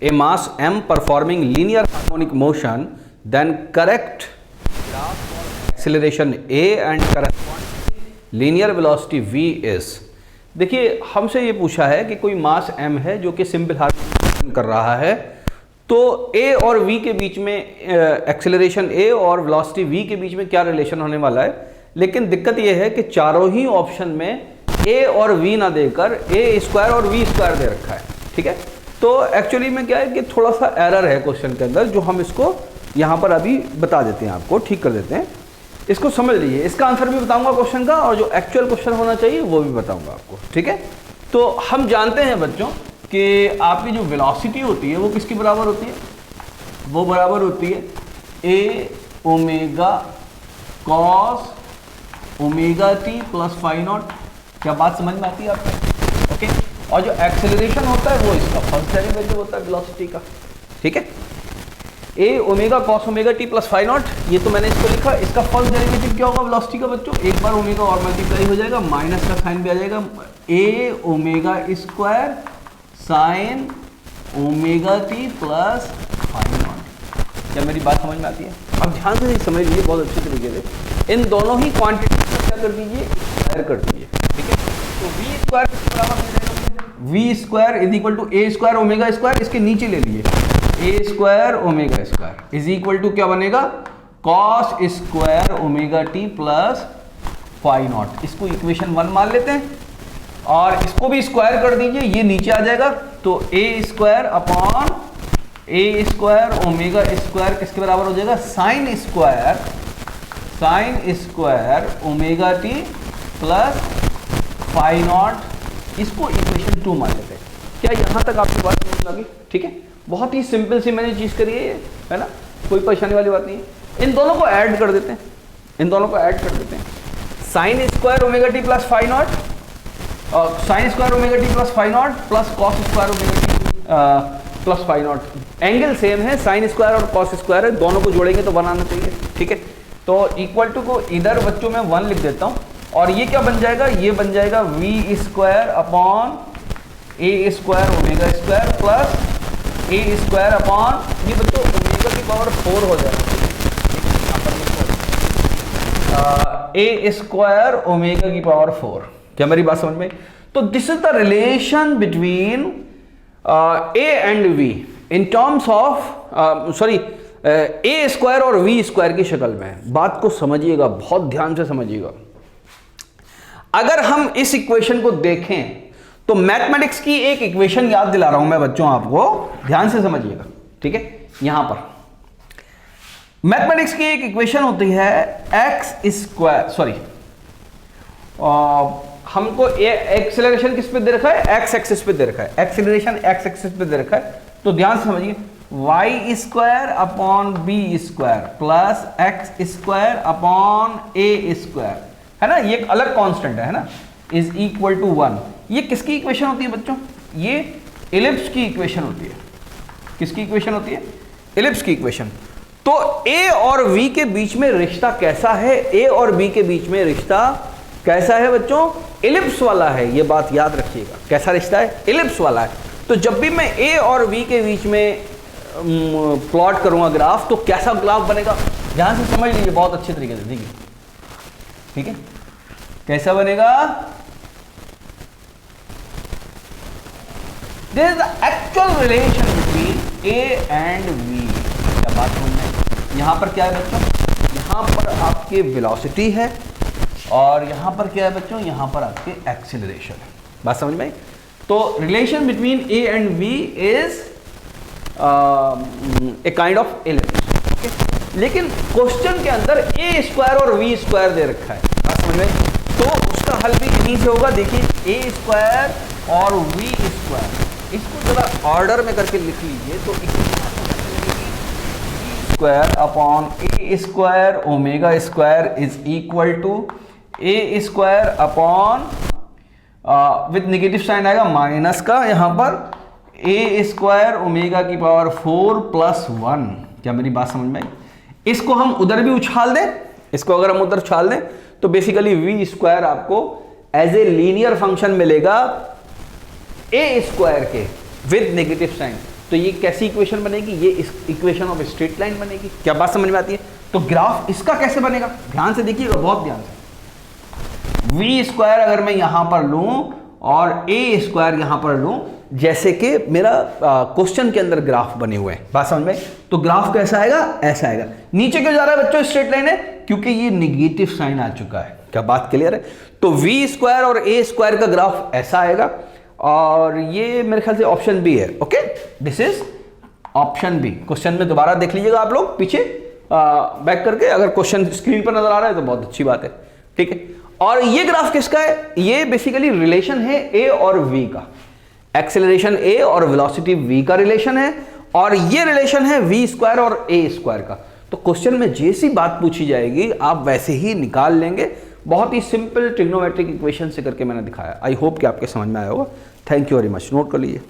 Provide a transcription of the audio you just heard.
a mass m performing linear harmonic motion, then correct graph for acceleration a and corresponding linear velocity v is। देखिए हमसे ये पूछा है कि कोई मास m है जो कि सिंपल हार्मोनिक मोशन कर रहा है, तो a और v के बीच में एक्सेलरेशन a और वेलोसिटी v के बीच में क्या रिलेशन होने वाला है। लेकिन दिक्कत ये है कि चारों ही ऑप्शन में a और v ना देकर a स्क्वायर और v स्क्वायर दे रखा है, ठीक है। तो एक्चुअली में क्या है कि थोड़ा सा एरर है क्वेश्चन के अंदर, जो हम इसको यहाँ पर अभी बता देते हैं, आपको ठीक कर देते हैं। इसको समझ लीजिए, इसका आंसर भी बताऊंगा क्वेश्चन का, और जो एक्चुअल क्वेश्चन होना चाहिए वो भी बताऊंगा आपको, ठीक है। तो हम जानते हैं बच्चों कि आपकी जो वेलोसिटी होती है वो किसकी बराबर होती है, वो बराबर होती है a omega cos omega t plus phi naught. क्या बात समझ में आती है आपको, ओके। और जो एक्सेलरेशन होता है वो इसका फर्स्ट डेरिवेटिव होता है वेलोसिटी का, ठीक है। a omega cos omega t plus phi naught, ये तो मैंने इसको लिखा। इसका फर्स्ट डेरिवेटिव क्या होगा वेलोसिटी का बच्चों, एक बार ओमेगा और मल्टीप्लाई हो जाएगा, माइनस का साइन भी आ जाएगा, a omega square sine omega t plus phi naught. क्या मेरी बात समझ में आती है? अब ध्यान से समझ लीजिए बहुत अच्छे तरीके से। इन दोनों ही क्वांटिटी का क्या कर दीजिए, स्क्वायर कर दीजिए, ठीक है। तो v स्क्वायर बराबर हो जाएगा v square is equal to a square omega square, इसके नीचे ले लिए a square omega square is equal to क्या बनेगा, cos square omega t plus phi naught. इसको इक्वेशन 1 मान लेते हैं और इसको भी स्क्वायर कर दीजिए, ये नीचे आ जाएगा। तो a square upon a square omega square किसके बराबर हो जाएगा, sine square omega t plus phi naught. इसको इक्वेशन 2 मान लेते हैं। क्या यहाँ तक आपकी बात समझ लगी, ठीक है। बहुत ही सिंपल सी मैंने चीज़ करी है ना, कोई परेशानी वाली बात नहीं है। इन दोनों को ऐड कर देते हैं, sine square omega t plus phi naught, sine square omega t plus phi naught plus cos square omega t plus phi naught. Angle same है, साइन स्क्वायर और कॉस स्क्वायर है, दोनों को जोड़ेंगे तो बनाना चाहिए, ठीक है। तो इक्वल टू को इधर बच्चों में 1 लिख देता हूँ, और ये क्या बन जाएगा, ये बन जाएगा v square upon a square omega square plus a square upon, ये बच्चों ओमेगा की पावर 4 हो जाएगा, a स्क्वायर ओमेगा की पावर 4। क्या मेरी बात समझ में? तो this is the relation between a and v in terms of a square और v स्क्वायर की शक्ल में। बात को समझिएगा, बहुत ध्यान से समझिएगा। अगर हम इस इक्वेशन को देखें तो मैथमेटिक्स की एक इक्वेशन याद दिला रहा हूं मैं बच्चों, आपको ध्यान से समझिएगा, ठीक है। यहां पर मैथमेटिक्स की एक इक्वेशन होती है एक्स स्क्वायर, हमको एक्सेलरेशन किस पे दे रखा है, एक्स एक्सिस पे दे रखा है, एक्सेलरेशन एक्स एक्सिस पे दे रखा है। तो ध्यान से समझिए, y square upon b square plus x square upon a square, है ना, ये एक अलग कांस्टेंट है ना, इज इक्वल टू 1। ये किसकी इक्वेशन होती है बच्चों, ये इलिप्स की इक्वेशन होती है। किसकी इक्वेशन होती है, इलिप्स की इक्वेशन। तो a और v के बीच में रिश्ता कैसा है, a और b के बीच में रिश्ता कैसा है बच्चों, इलिप्स वाला है। ये बात याद रखिएगा, कैसा रिश्ता है, इलिप्स वाला है। तो जब भी मैं a और v के बीच में प्लॉट करूंगा ग्राफ, तो कैसा ग्राफ बनेगा, ध्यान से समझ लीजिए बहुत अच्छे तरीके से, देखिए, ठीक है। कैसा बनेगा, this is the actual relation between a and v। क्या बात समझ में? यहां पर क्या है बच्चों, यहां पर आपके वेलोसिटी है, और यहां पर क्या है बच्चों, यहां पर आपके एक्सेलरेशन है। बात समझ में? तो relation between a and v is a kind of ellipse, okay. लेकिन क्वेश्चन के अंदर a स्क्वायर और v स्क्वायर दे रखा है, बात समझ में? तो उसका हल भी यहीं से होगा। देखिए, a स्क्वायर और v स्क्वायर, इसको जरा ऑर्डर में करके लिख लीजिए। तो square upon a square omega square is equal to a square upon with negative sign आएगा माइनस का, यहां पर ए स्क्वायर ओमेगा की पावर 4 प्लस 1। क्या मेरी बात समझ में आई? इसको हम उधर भी उछाल दें, इसको अगर हम उधर उछाल दें तो बेसिकली वी स्क्वायर आपको एज ए लीनियर फंक्शन मिलेगा ए स्क्वायर के विद नेगेटिव साइन। तो ये कैसी इक्वेशन बनेगी, ये इस इक्वेशन ऑफ स्ट्रेट लाइन बनेगी। क्या बात समझ में आती है? तो ग्राफ इसका कैसे बनेगा, ध्यान से देखिएगा, बहुत ध्यान से। वी स्क्वायर अगर मैं यहां पर लूं और ए स्क्वायर यहां पर लूं, जैसे कि मेरा क्वेश्चन के अंदर ग्राफ बने हुए हैं, बात समझ में? तो ग्राफ कैसा आएगा, ऐसा आएगा। नीचे क्यों जा रहा है बच्चों स्ट्रेट लाइन है, क्योंकि ये निगेटिव साइन आ चुका है। क्या बात क्लियर है? तो वी स्क्वायर और ए स्क्वायर का ग्राफ ऐसा आएगा, और ये मेरे ख्याल से ऑप्शन बी है। Okay, this is option B. Question में दोबारा देख लीजिएगा आप लोग पीछे बैक करके, अगर क्वेश्चन स्क्रीन पर नजर आ रहा है तो बहुत अच्छी बात है, ठीक है। और ये ग्राफ किसका है, ये बेसिकली रिलेशन है ए और वी का, एक्सेलरेशन ए और वेलोसिटी वी का रिलेशन है, और ये रिलेशन है वी स्क्वायर और ए स्क्वायर का। तो क्वेश्चन में जैसी बात पूछी जाएगी आप वैसे ही निकाल लेंगे, बहुत ही सिंपल ट्रिग्नोमेट्रिक इक्वेशन से करके मैंने दिखाया। आई होप कि आपके समझ में आया होगा। Thank you very much, note कर लीजिए।